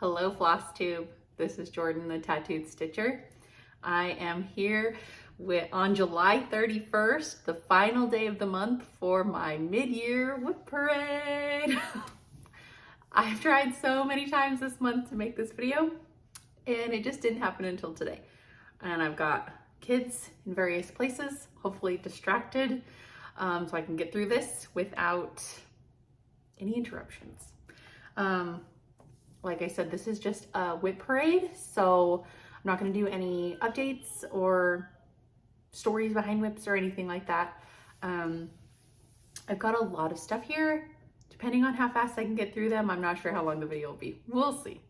Hello Fosstube, this is Jordan the Tattooed Stitcher. I am here on July 31st, the final day of the month for my mid-year WIP parade. I've tried so many times this month to make this video and it just didn't happen until today. And I've got kids in various places, hopefully distracted, so I can get through this without any interruptions. Like I said, this is just a WIP parade, so I'm not going to do any updates or stories behind WIPs or anything like that. I've got a lot of stuff here. Depending on how fast I can get through them, I'm not sure how long the video will be. We'll see.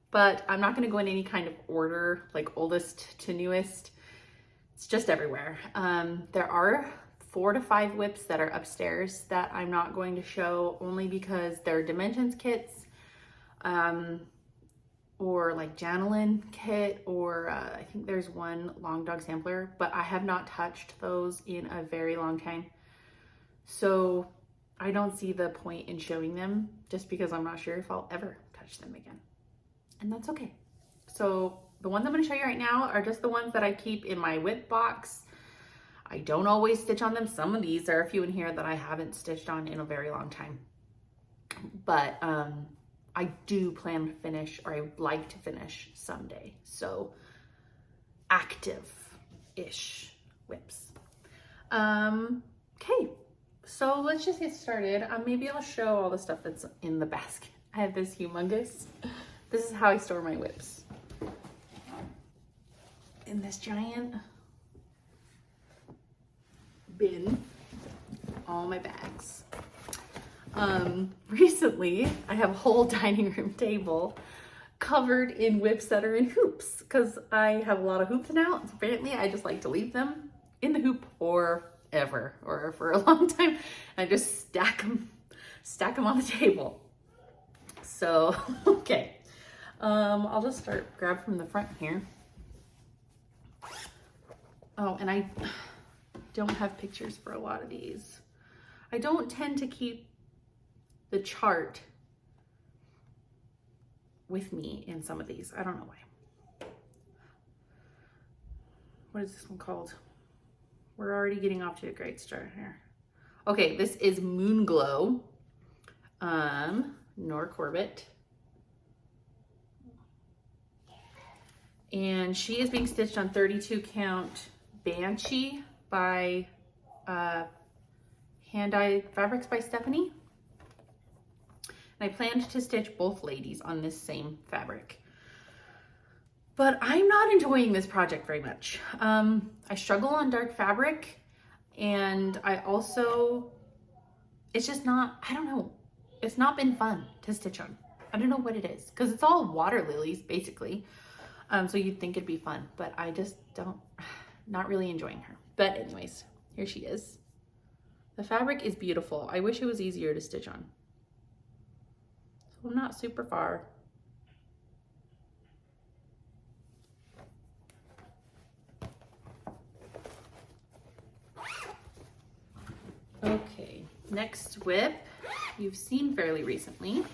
But I'm not going to go in any kind of order, like oldest to newest. It's just everywhere. There are 4 to 5 WIPs that are upstairs that I'm not going to show only because they're dimensions kits. Or like Janelin kit, or I think there's one long dog sampler, but I have not touched those in a very long time. So I don't see the point in showing them just because I'm not sure if I'll ever touch them again. And that's okay. So the ones I'm going to show you right now are just the ones that I keep in my WIP box. I don't always stitch on them. Some of these, there are a few in here that I haven't stitched on in a very long time. But, I do plan to finish, or I would like to finish someday. So active-ish WIPs. Okay, so let's just get started. Maybe I'll show all the stuff that's in the basket. I have this humongous, this is how I store my WIPs. In this giant bin, all my bags. Recently I have a whole dining room table covered in WIPs that are in hoops because I have a lot of hoops now. Apparently I just like to leave them in the hoop forever or for a long time. I just stack them on the table. So, okay. I'll just grab from the front here. Oh, and I don't have pictures for a lot of these. I don't tend to keep the chart with me in some of these. I don't know why. What is this one called? We're already getting off to a great start here. Okay, this is Moonglow, Nora Corbett. And she is being stitched on 32 count Banshee by Hand-Dyed Fabrics by Stephanie. And I planned to stitch both ladies on this same fabric. But I'm not enjoying this project very much. I struggle on dark fabric, and I also, it's just not, I don't know. It's not been fun to stitch on. I don't know what it is, because it's all water lilies, basically. So you'd think it'd be fun, but I just not really enjoying her. But anyways, here she is. The fabric is beautiful. I wish it was easier to stitch on. I'm not super far. Okay, next WIP you've seen fairly recently.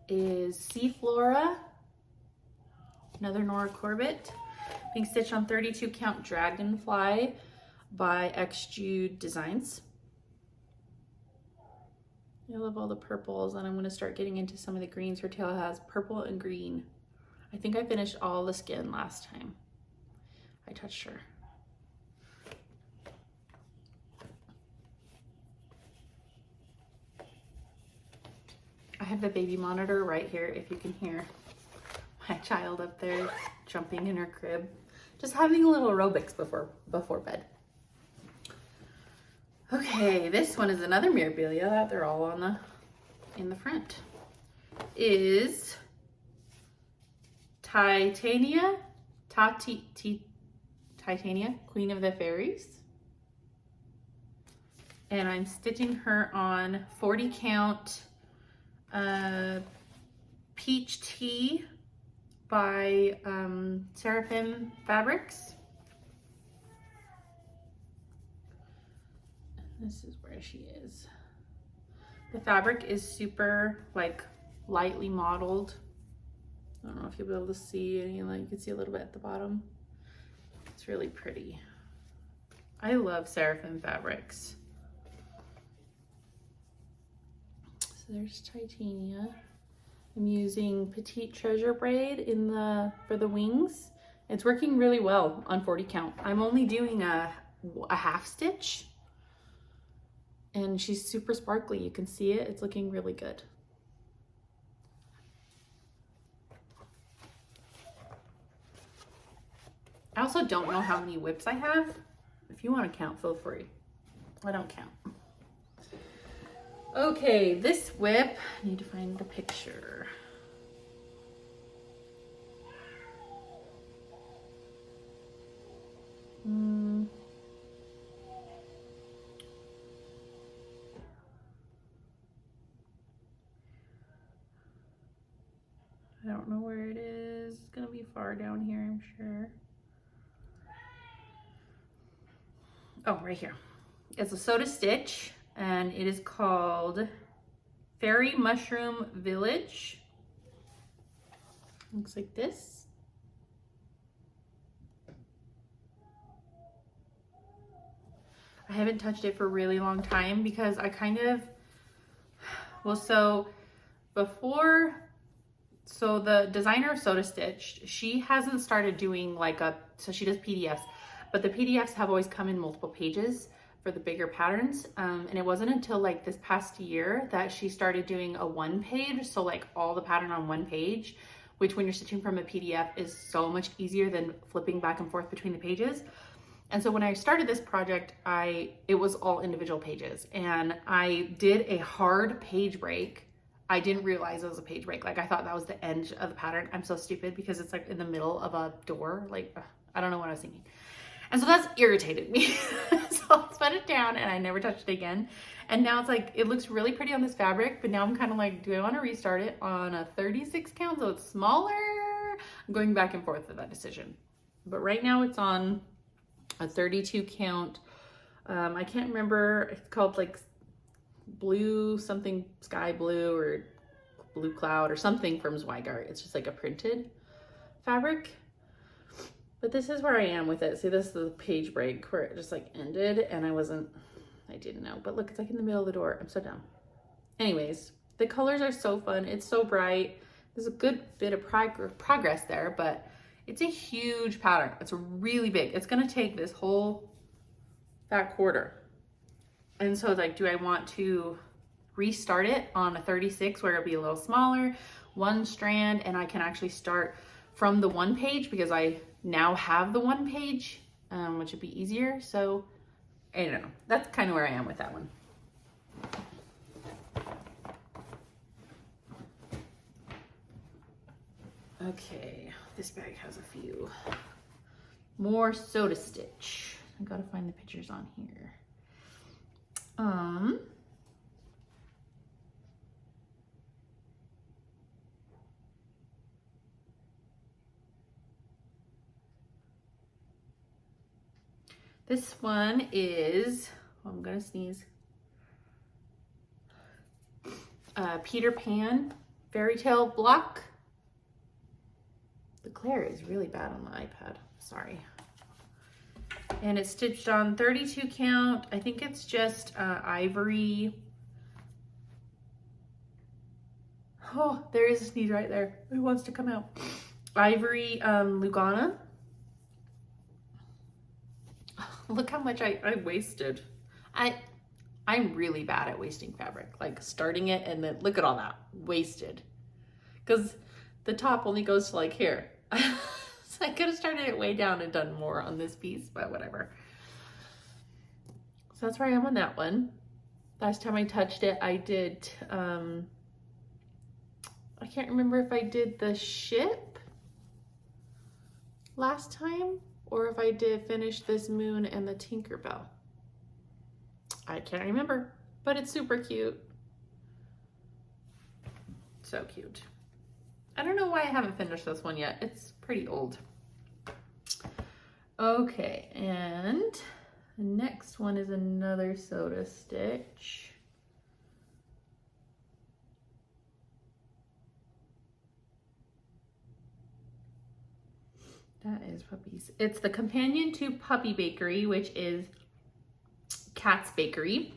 Is Sea Flora, another Nora Corbett, being stitched on 32 count Dragonfly by XJude Designs. I love all the purples, and I'm going to start getting into some of the greens. Her tail has purple and green. I think I finished all the skin last time I touched her. I have the baby monitor right here if you can hear my child up there jumping in her crib. Just having a little aerobics before bed. Okay, this one is another Mirabilia that they're all in the front. Is Titania Tati, Titania, Queen of the Fairies. And I'm stitching her on 40 count Peach Tea by Seraphim Fabrics. This is where she is. The fabric is super like lightly modeled. I don't know if you'll be able to see any, like you can see a little bit at the bottom. It's really pretty. I love seraphim fabrics. So there's Titania. I'm using Petite Treasure braid for the wings. It's working really well on 40 count. I'm only doing a half stitch, and she's super sparkly. You can see it. It's looking really good. I also don't know how many WIPs I have. If you want to count, feel free. I don't count. Okay, this WIP, I need to find the picture. I don't know where it is. It's gonna be far down here, I'm sure. Oh, right here. It's a soda stitch, and it is called Fairy Mushroom Village. Looks like this. I haven't touched it for a really long time because I kind of, well, so the designer of Soda Stitch, she hasn't started doing so she does PDFs, but the PDFs have always come in multiple pages for the bigger patterns. And it wasn't until like this past year that she started doing a one page. So like all the pattern on one page, which when you're stitching from a PDF is so much easier than flipping back and forth between the pages. And so when I started this project, it was all individual pages, and I did a hard page break. I didn't realize it was a page break. Like I thought that was the end of the pattern. I'm so stupid because it's like in the middle of a door. Like, I don't know what I was thinking. And so that's irritated me. So I put it down and I never touched it again. And now it's like, it looks really pretty on this fabric, but now I'm kind of like, do I want to restart it on a 36 count so it's smaller? I'm going back and forth with that decision. But right now it's on a 32 count. I can't remember, it's called like blue something, sky blue or blue cloud or something from Zweigard. It's just like a printed fabric. But this is where I am with it. See, this is the page break where it just like ended and I didn't know. But look, it's like in the middle of the door. I'm so dumb. Anyways, the colors are so fun. It's so bright. There's a good bit of progress there, but it's a huge pattern. It's really big. It's gonna take this whole fat quarter. And so it's like, do I want to restart it on a 36 where it'll be a little smaller, one strand, and I can actually start from the one page because I now have the one page, which would be easier. So I don't know. That's kind of where I am with that one. Okay, this bag has a few more Soda Stitch. I gotta find the pictures on here. This one is, I'm gonna sneeze. Peter Pan Fairy Tale Block. The glare is really bad on the iPad, sorry. And it's stitched on 32 count. I think it's just ivory. Oh, there is a sneeze right there. It wants to come out. Ivory Lugana. Look how much I wasted. I'm really bad at wasting fabric. Like starting it and then look at all that wasted. Because the top only goes to like here. So I could have started it way down and done more on this piece, but whatever. So that's where I am on that one. Last time I touched it, I did, I can't remember if I did the ship last time or if I did finish this moon and the Tinkerbell. I can't remember, but it's super cute. So cute. I don't know why I haven't finished this one yet. It's pretty old. Okay, and The next one is another soda stitch. That is puppies. It's the companion to Puppy Bakery, which is Cat's Bakery.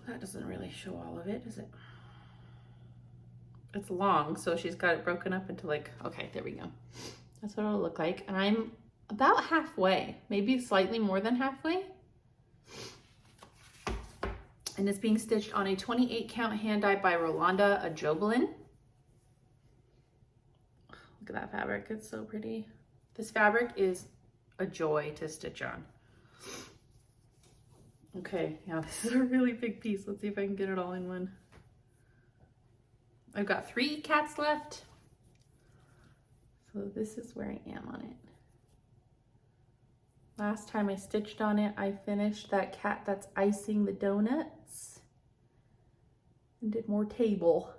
That doesn't really show all of it, does it? It's long, so she's got it broken up into like, okay, there we go. That's what it'll look like. And I'm about halfway, maybe slightly more than halfway. And it's being stitched on a 28 count hand dye by Rolanda, a Jobelin. Look at that fabric, it's so pretty. This fabric is a joy to stitch on. Okay, yeah, this is a really big piece. Let's see if I can get it all in one. I've got 3 cats left. So this is where I am on it. Last time I stitched on it, I finished that cat that's icing the donuts and did more table.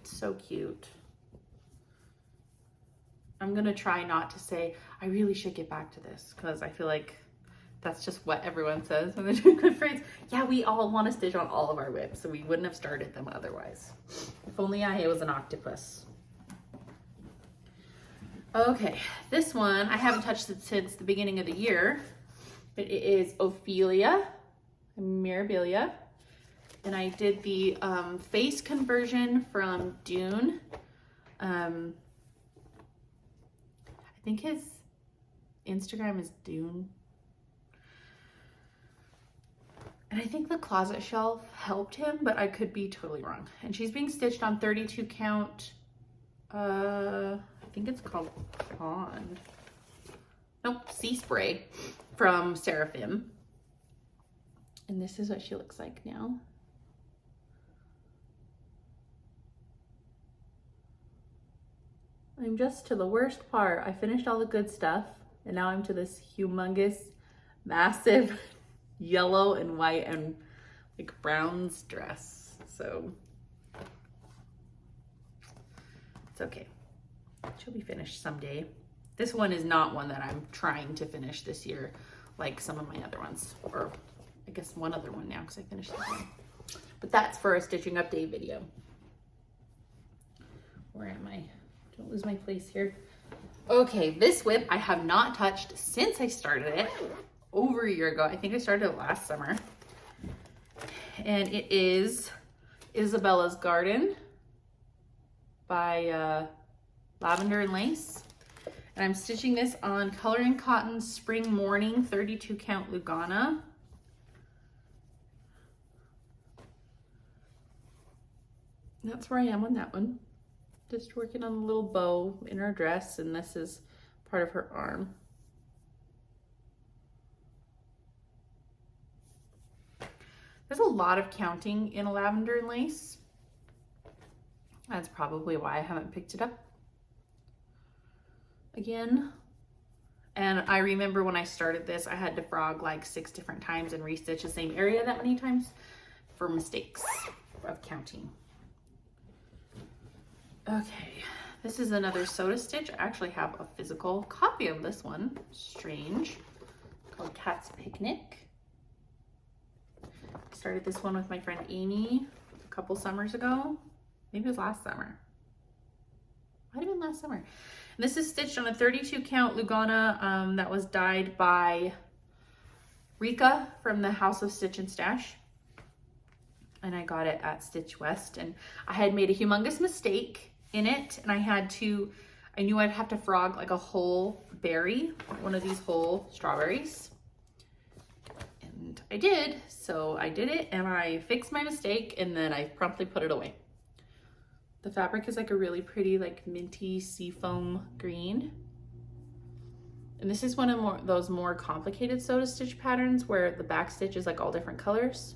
So cute. I'm gonna try not to say, I really should get back to this, because I feel like that's just what everyone says when they're doing good friends. Yeah, we all want to stitch on all of our WIPs, so we wouldn't have started them otherwise. If only I was an octopus. Okay, this one, I haven't touched it since the beginning of the year, but it is Ophelia Mirabilia. And I did the face conversion from Dune. I think his Instagram is Dune. And I think the closet shelf helped him, but I could be totally wrong. And she's being stitched on 32 count, I think it's called Pond. Nope, Sea Spray from Seraphim. And this is what she looks like now. I'm just to the worst part. I finished all the good stuff, and now I'm to this humongous, massive yellow and white and like browns dress. So it's okay. She'll be finished someday. This one is not one that I'm trying to finish this year like some of my other ones, or I guess one other one now because I finished that one. But that's for a stitching update video. Where am I? Don't lose my place here. Okay, this WIP I have not touched since I started it over a year ago. I think I started it last summer. And it is Isabellas Garden by Lavender and Lace. And I'm stitching this on Coloring Cotton Spring Morning 32 count Lugana. That's where I am on that one. Just working on a little bow in her dress, and this is part of her arm. There's a lot of counting in a Lavender and Lace. That's probably why I haven't picked it up again. And I remember when I started this, I had to frog like 6 different times and restitch the same area that many times for mistakes of counting. Okay, this is another soda stitch. I actually have a physical copy of this one. Strange. Called Cat's Picnic. I started this one with my friend Amy a couple summers ago. Maybe it was last summer. Might have been last summer. And this is stitched on a 32 count Lugana that was dyed by Rika from the House of Stitch and Stash. And I got it at Stitch West, and I had made a humongous mistake in it, and I knew I'd have to frog like a whole berry, one of these whole strawberries, and I did. So I did it, and I fixed my mistake, and then I promptly put it away. The fabric is like a really pretty like minty seafoam green, and this is one of those more complicated soda stitch patterns where the back stitch is like all different colors.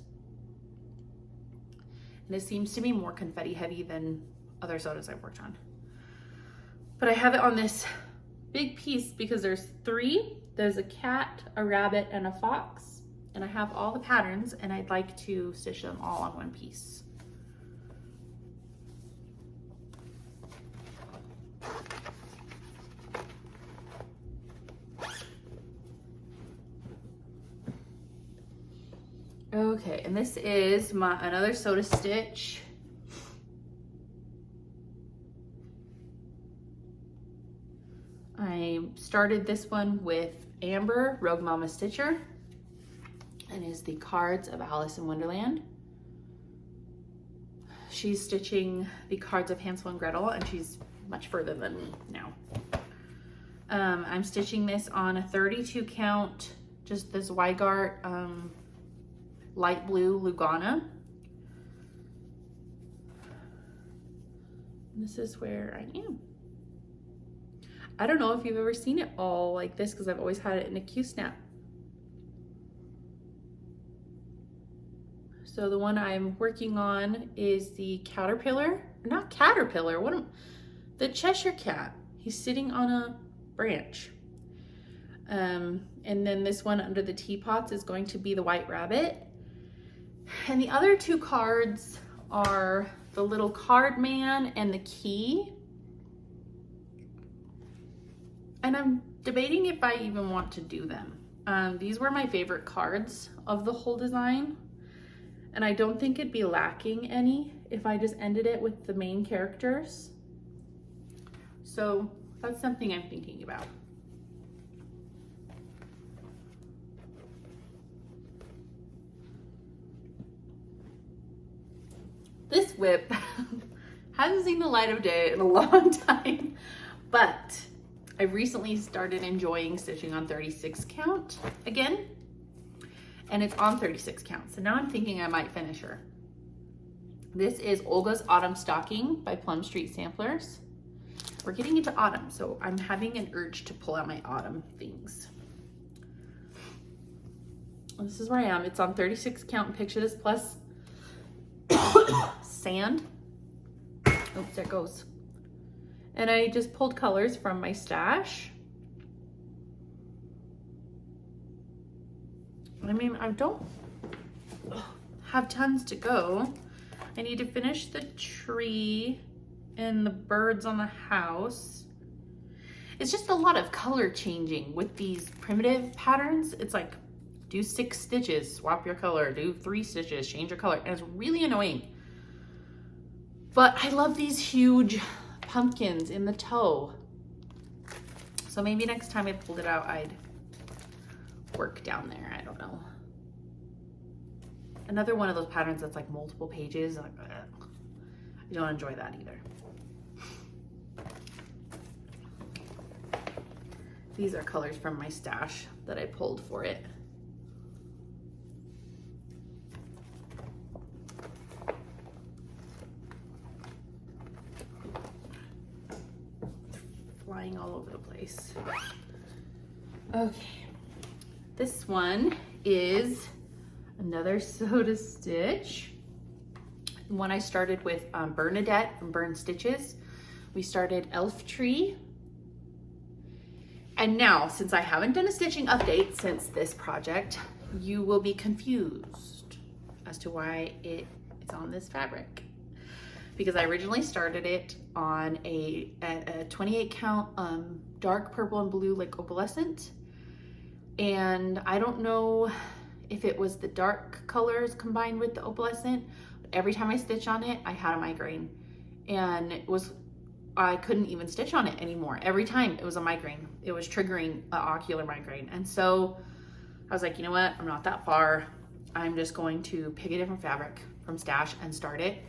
And it seems to be more confetti heavy than other sodas I've worked on. But I have it on this big piece because there's 3. There's a cat, a rabbit, and a fox. And I have all the patterns, and I'd like to stitch them all on one piece. Okay, and this is another soda stitch. I started this one with Amber, Rogue Mama Stitcher, and is the cards of Alice in Wonderland. She's stitching the cards of Hansel and Gretel, and she's much further than me now. I'm stitching this on a 32 count, just this zweigard light blue Lugana. This is where I am. I don't know if you've ever seen it all like this because I've always had it in a Q-snap. So the one I'm working on is the caterpillar, not caterpillar, the Cheshire cat. He's sitting on a branch. And then this one under the teapots is going to be the white rabbit. And the other two cards are the little card man and the key. And I'm debating if I even want to do them. These were my favorite cards of the whole design. And I don't think it'd be lacking any if I just ended it with the main characters. So that's something I'm thinking about. This WIP hasn't seen the light of day in a long time, but I recently started enjoying stitching on 36 count again, and it's on 36 count. So now I'm thinking I might finish her. This is Olga's Autumn Stocking by Plum Street Samplers. We're getting into autumn, so I'm having an urge to pull out my autumn things. This is where I am. It's on 36 count. Picture this plus sand. Oops, there it goes. And I just pulled colors from my stash. I mean, I don't have tons to go. I need to finish the tree and the birds on the house. It's just a lot of color changing with these primitive patterns. It's like, do 6 stitches, swap your color, do 3 stitches, change your color. And it's really annoying. But I love these huge pumpkins in the toe. So maybe next time I pulled it out, I'd work down there. I don't know. Another one of those patterns that's like multiple pages. I don't enjoy that either. These are colors from my stash that I pulled for it. Flying all over the place. Okay, this one is another soda stitch. The one I started with Bernadette from Burn Stitches. We started Elf Tree. And now, since I haven't done a stitching update since this project, you will be confused as to why it is on this fabric. Because I originally started it on a 28 count dark purple and blue like opalescent. And I don't know if it was the dark colors combined with the opalescent, but every time I stitch on it, I had a migraine. And I couldn't even stitch on it anymore. Every time it was a migraine. It was triggering an ocular migraine. And so I was like, you know what? I'm not that far. I'm just going to pick a different fabric from stash and start it.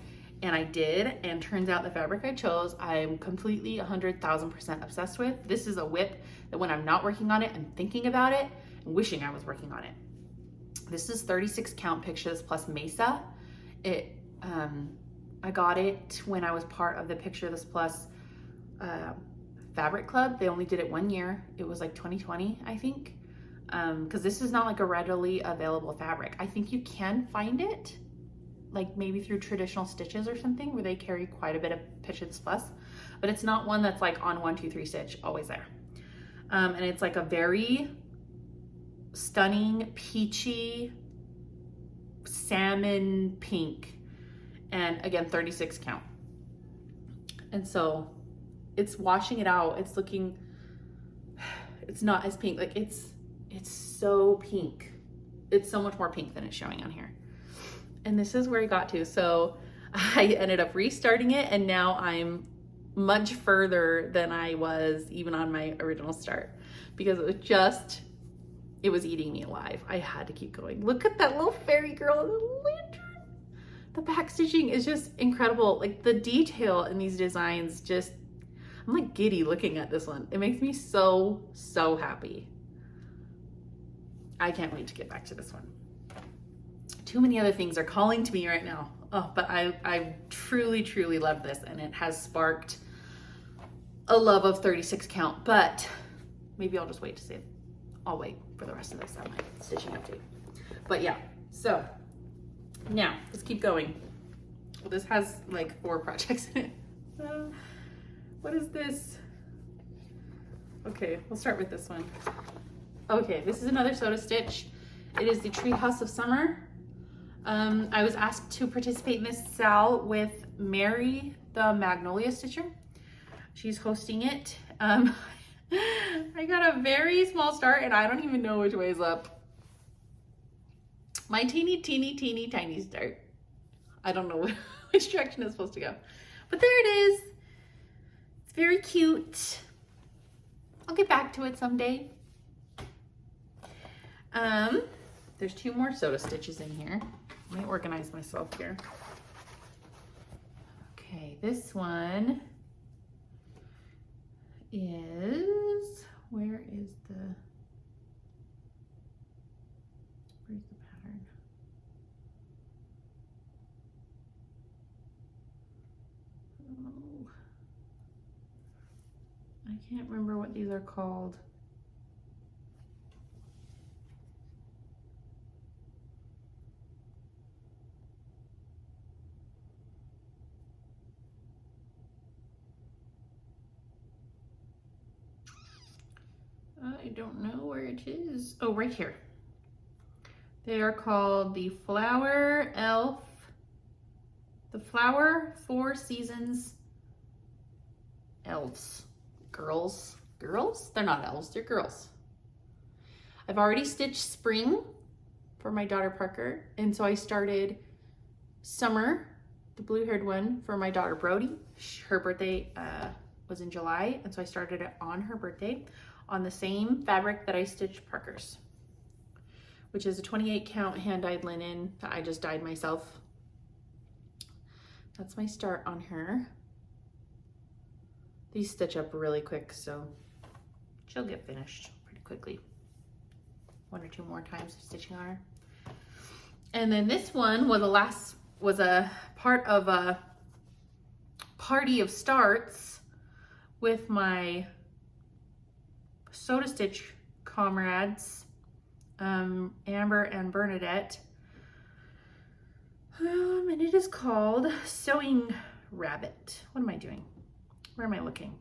And I did, and turns out the fabric I chose, I'm completely 100,000% obsessed with. This is a WIP that when I'm not working on it, I'm thinking about it and wishing I was working on it. This is 36 count Pictures Plus Mesa. I got it when I was part of the Picture This Plus fabric club. They only did it 1 year. It was like 2020, I think. Because this is not like a readily available fabric. I think you can find it, like maybe through Traditional Stitches or something, where they carry quite a bit of Picture This Plus, but it's not one that's like on 1, 2, 3 stitch, always there. And it's like a very stunning, peachy, salmon pink. And again, 36 count. And so it's washing it out. It's looking, it's not as pink. Like it's so pink. It's so much more pink than it's showing on here. And this is where I got to. So I ended up restarting it, and now I'm much further than I was even on my original start, because it was eating me alive. I had to keep going. Look at that little fairy girl, the lantern. The back stitching is just incredible. Like the detail in these designs, I'm like giddy looking at this one. It makes me so, so happy. I can't wait to get back to this one. Too many other things are calling to me right now. Oh, but I truly, truly love this, and it has sparked a love of 36 count, but maybe I'll just wait to see it. I'll wait for the rest of this on my stitching update. But yeah, so now let's keep going. Well, this has like 4 projects in it. What is this? Okay, we'll start with this one. Okay, this is another Soda Stitch. It is the Treehouse of Summer. I was asked to participate in this Sal with Mary, the Magnolia Stitcher. She's hosting it. I got a very small start, and I don't even know which way is up. My teeny tiny start. I don't know which direction it's supposed to go, but there it is. It's very cute. I'll get back to it someday. There's 2 more Soda Stitches in here. Let me organize myself here. Okay, this one is, where's the pattern? Oh, I can't remember what these are called. I don't know where it is. Oh, right here. They are called the Flower 4 Seasons Elves. Girls? They're not elves, they're girls. I've already stitched spring for my daughter Parker, and so I started summer, the blue-haired one, for my daughter Brody. Her birthday was in July, and so I started it on her birthday on the same fabric that I stitched Parker's, which is a 28 count hand-dyed linen that I just dyed myself. That's my start on her. These stitch up really quick, so she'll get finished pretty quickly. 1 or 2 more times of stitching on her. And then this one was a part of a party of starts with my Soda Stitch comrades, Amber and Bernadette. And it is called Sewing Rabbit. What am I doing? Where am I looking?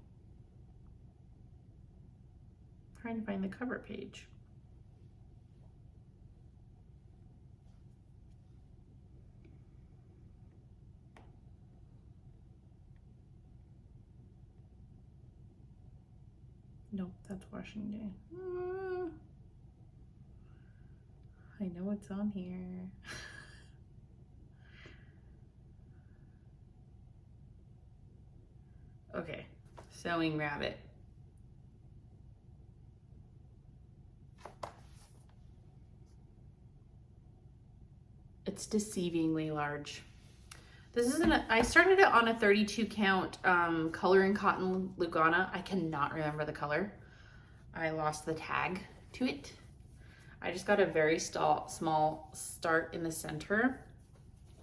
I'm trying to find the cover page. Nope, that's washing day. I know it's on here. Okay, Sewing Rabbit. It's deceivingly large. This is I started it on a 32 count color and cotton Lugana. I cannot remember the color. I lost the tag to it. I just got a very small start in the center.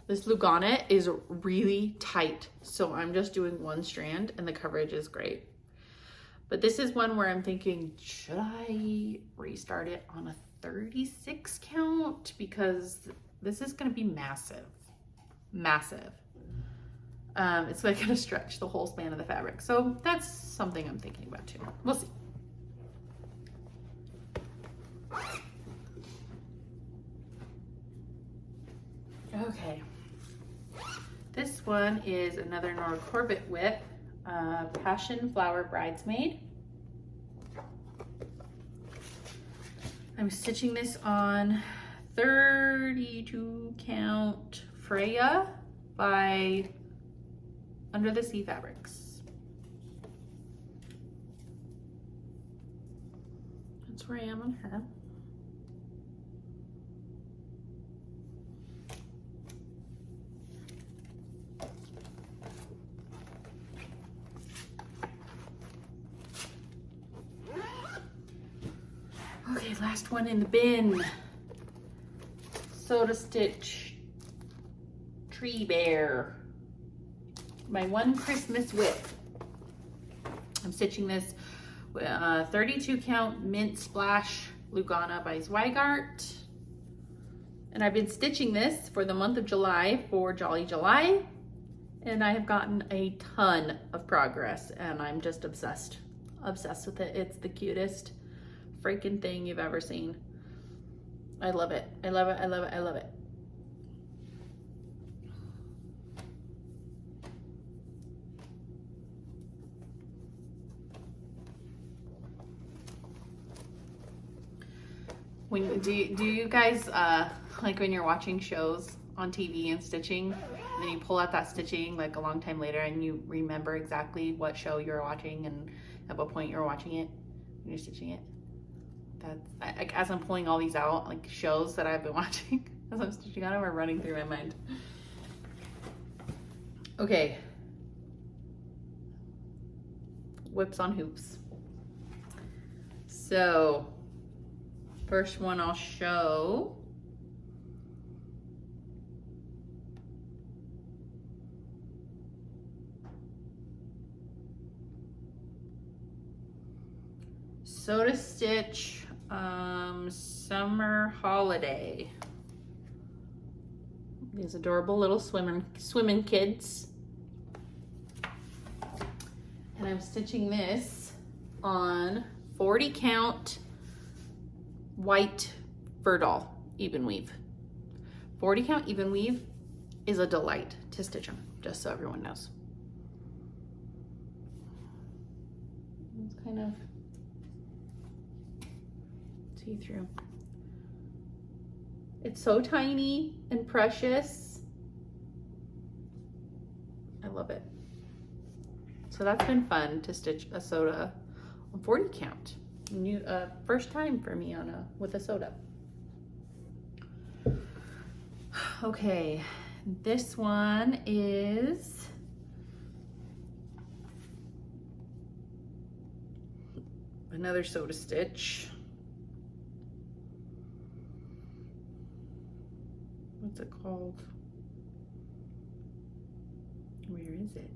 This Lugana is really tight, so I'm just doing 1 strand and the coverage is great. But this is one where I'm thinking, should I restart it on a 36 count? Because this is gonna be massive. Massive. It's like gonna stretch the whole span of the fabric. So that's something I'm thinking about too. We'll see. Okay. This one is another Nora Corbett WIP, Passion Flower Bridesmaid. I'm stitching this on 32 count Freya by Under the Sea Fabrics. That's where I am on her. Okay, last one in the bin. Soda Stitch Tree Bear. My One Christmas WIP. I'm stitching this with 32 count Mint Splash Lugana by Zweigard. And I've been stitching this for the month of July for Jolly July. And I have gotten a ton of progress and I'm just obsessed. Obsessed with it. It's the cutest freaking thing you've ever seen. I love it. I love it. I love it. I love it. Do you guys like when you're watching shows on TV and stitching, and then you pull out that stitching like a long time later and you remember exactly what show you're watching and at what point you're watching it when you're stitching it? That's as I'm pulling all these out, like shows that I've been watching as I'm stitching on them are running through my mind. Okay. Whips on hoops. So first one I'll show. Soda Stitch Summer Holiday. These adorable little swimming kids. And I'm stitching this on 40 count white Verdal even weave. 40 count even weave is a delight to stitch on, just so everyone knows. It's kind of see-through. It's so tiny and precious. I love it. So that's been fun to stitch a soda on 40 count. New first time for me on with a soda. Okay, this one is another soda stitch. What's it called? Where is it?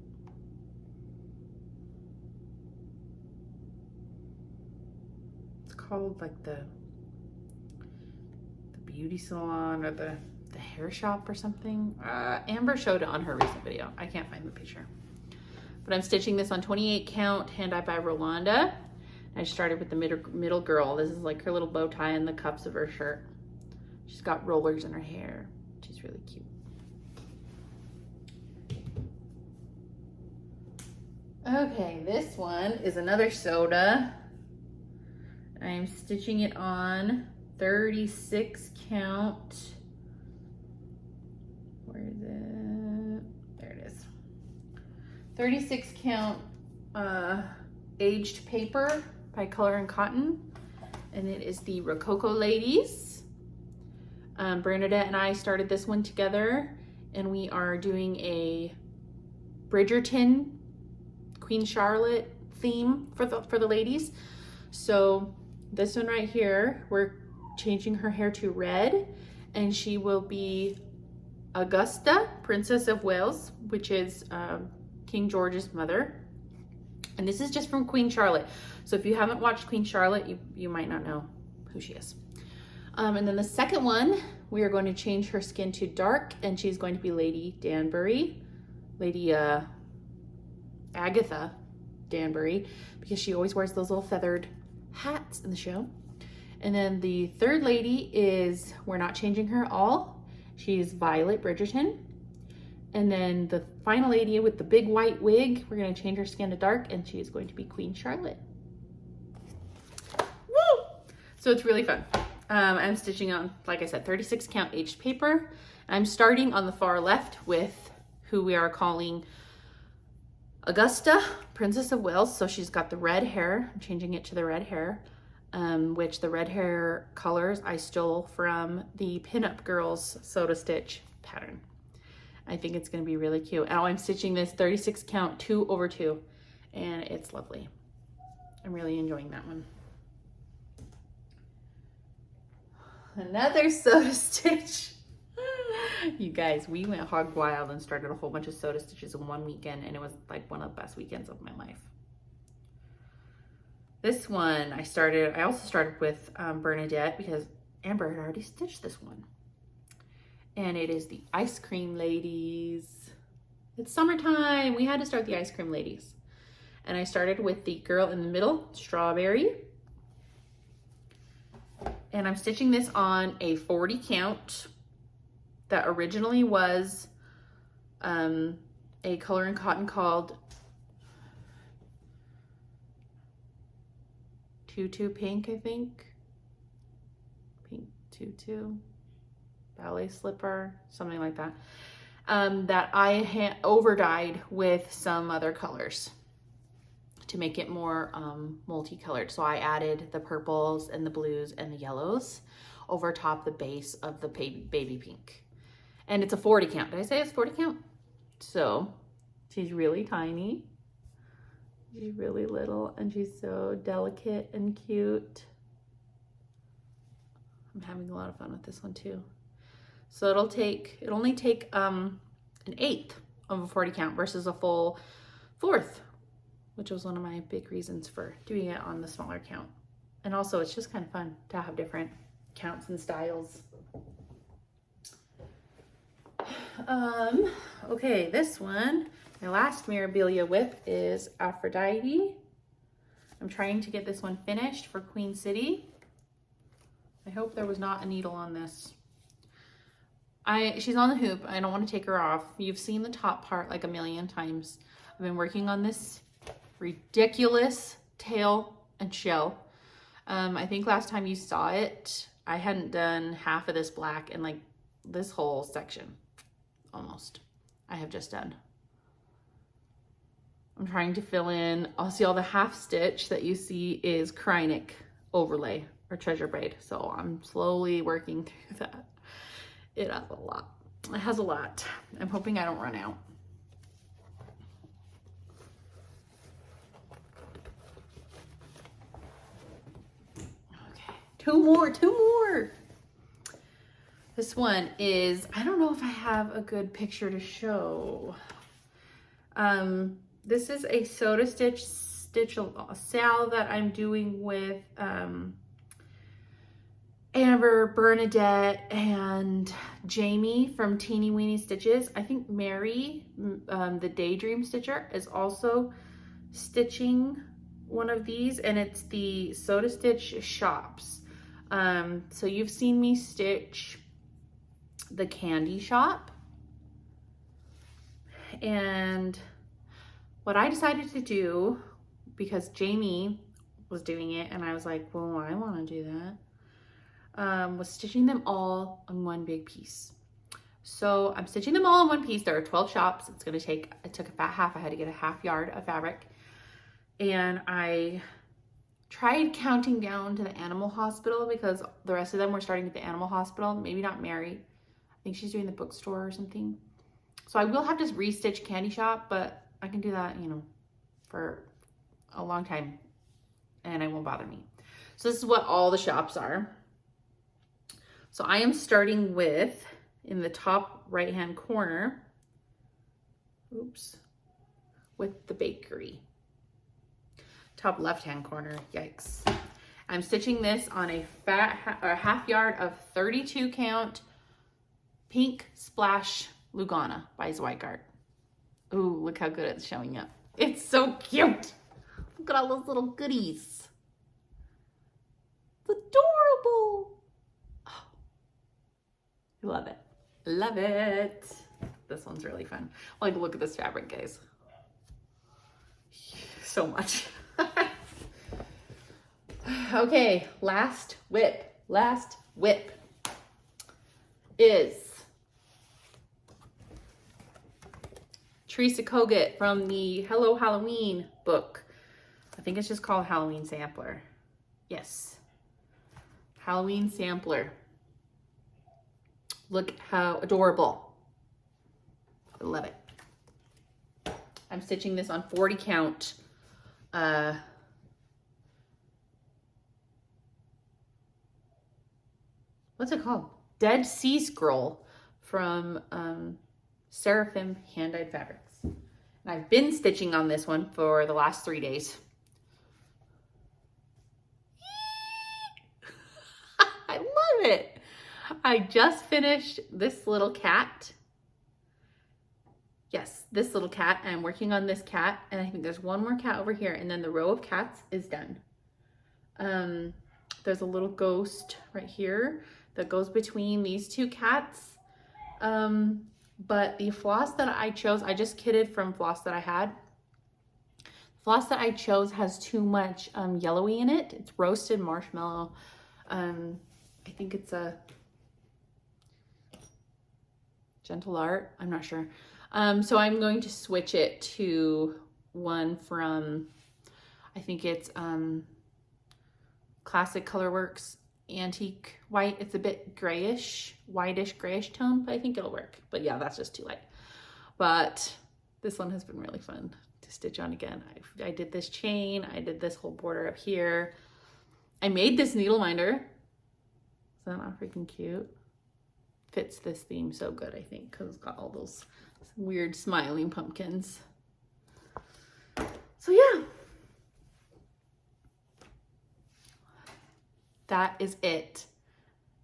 It's called like the beauty salon or the hair shop or something. Amber showed it on her recent video. I can't find the picture. But I'm stitching this on 28 count hand-dyed by Rolanda. I started with the middle girl. This is like her little bow tie and the cuffs of her shirt. She's got rollers in her hair. She's really cute. Okay, this one is another soda. I'm stitching it on 36 count. Where is it? There it is. 36 count aged paper by Color and Cotton. And it is the Rococo Ladies. Bernadette and I started this one together, and we are doing a Bridgerton Queen Charlotte theme for the ladies. So this one right here, we're changing her hair to red, and she will be Augusta, Princess of Wales, which is King George's mother. And this is just from Queen Charlotte. So if you haven't watched Queen Charlotte, you might not know who she is. And then the second one, we are going to change her skin to dark, and she's going to be Lady Danbury, Lady Agatha Danbury, because she always wears those little feathered hats in the show. And then the third lady is, we're not changing her all. She's Violet Bridgerton. And then the final lady with the big white wig, we're going to change her skin to dark, and she is going to be Queen Charlotte. Woo! So it's really fun. I'm stitching on, like I said, 36 count aged paper. I'm starting on the far left with who we are calling Augusta, Princess of Wales. So she's got the red hair. I'm changing it to the red hair, which the red hair colors I stole from the Pinup Girls Soda Stitch pattern. I think it's going to be really cute. Now I'm stitching this 36 count 2/2, and it's lovely. I'm really enjoying that one. Another soda stitch. You guys, we went hog wild and started a whole bunch of soda stitches in one weekend, and it was like one of the best weekends of my life. This one I also started with Bernadette because Amber had already stitched this one. And it is the Ice Cream Ladies. It's summertime. We had to start the Ice Cream Ladies. And I started with the girl in the middle, Strawberry. And I'm stitching this on a 40 count that originally was a color in cotton called Tutu Pink, I think. Pink Tutu. Ballet Slipper, something like that. That I over-dyed with some other colors to make it more multicolored. So I added the purples and the blues and the yellows over top the base of the baby pink. And it's a 40 count. Did I say it's 40 count? So she's really tiny. She's really little and she's so delicate and cute. I'm having a lot of fun with this one too. So it'll only take an 1/8 of a 40 count versus a full 4th, which was one of my big reasons for doing it on the smaller count. And also it's just kind of fun to have different counts and styles. Okay, this one, my last Mirabilia WIP is Aphrodite. I'm trying to get this one finished for Queen City. I hope there was not a needle on this. She's on the hoop. I don't want to take her off. You've seen the top part like a million times. I've been working on this ridiculous tail and shell. I think last time you saw it, I hadn't done half of this black and like this whole section, almost, I have just done. I'm trying to fill in, I'll see all the half stitch that you see is Krynic overlay or treasure braid. So I'm slowly working through that. It has a lot. It has a lot. I'm hoping I don't run out. Okay, two more. This one is, I don't know if I have a good picture to show. This is a soda stitch sal that I'm doing with Amber, Bernadette, and Jamie from Teeny Weeny Stitches. I think Mary, the Daydream Stitcher, is also stitching one of these, and it's the Soda Stitch Shops. So you've seen me stitch the Candy Shop. And what I decided to do, because Jamie was doing it, and I was like, well, I want to do that. Was stitching them all on one big piece. So I'm stitching them all in one piece. There are 12 shops. It took a fat half. I had to get a half yard of fabric. And I tried counting down to the animal hospital because the rest of them were starting at the animal hospital. Maybe not Mary. I think she's doing the bookstore or something. So I will have to restitch Candy Shop, but I can do that, for a long time and it won't bother me. So this is what all the shops are. So I am starting with, in the top right-hand corner, with the bakery. Top left-hand corner, yikes. I'm stitching this on a half yard of 32 count Pink Splash Lugana by Zweigard. Ooh, look how good it's showing up. It's so cute. Look at all those little goodies. It's adorable. Oh, love it. Love it. This one's really fun. Like, look at this fabric, guys. So much. Okay, last WIP. Last WIP is Teresa Kogut from the Hello Halloween book. I think it's just called Halloween Sampler. Yes. Halloween Sampler. Look how adorable. I love it. I'm stitching this on 40 count. What's it called? Dead Sea Scroll from Seraphim Hand-Dyed Fabrics. And I've been stitching on this one for the last 3 days. I love it. I just finished this little cat. Yes, this little cat. And I'm working on this cat. And I think there's one more cat over here. And then the row of cats is done. There's a little ghost right here that goes between these two cats. But the floss that I chose, I just kitted from floss that I had. Floss that I chose has too much yellowy in it. It's roasted marshmallow. I think it's a Gentle Art. I'm not sure. So I'm going to switch it to one from, I think it's Classic Colorworks Antique White. It's a bit grayish, whitish grayish tone, but I think it'll work. But yeah, that's just too light. But this one has been really fun to stitch on again. I did this chain. I did this whole border up here. I made this needle minder. Is that not freaking cute? Fits this theme so good, I think, because it's got all those weird smiling pumpkins. So yeah. That is it.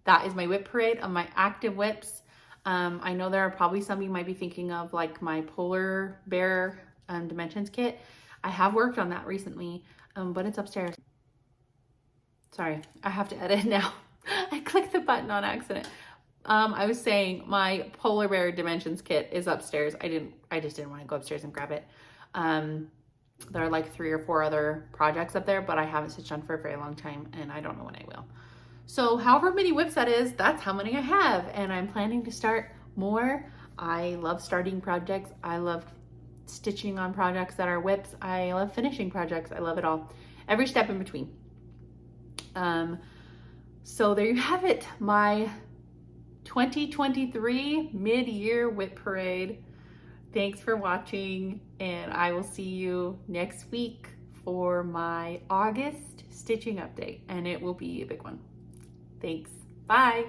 That is my WIP parade of my active WIPs. I know there are probably some you might be thinking of, like my polar bear dimensions kit. I have worked on that recently, but it's upstairs. Sorry, I have to edit now. I clicked the button on accident. I was saying my polar bear dimensions kit is upstairs. I just didn't want to go upstairs and grab it. There are like 3 or 4 other projects up there, but I haven't stitched on for a very long time and I don't know when I will. So however many WIPs that is, that's how many I have. And I'm planning to start more. I love starting projects. I love stitching on projects that are WIPs. I love finishing projects. I love it all. Every step in between. So there you have it. My 2023 mid-year WIP parade. Thanks for watching, and I will see you next week for my August stitching update, and it will be a big one. Thanks. Bye.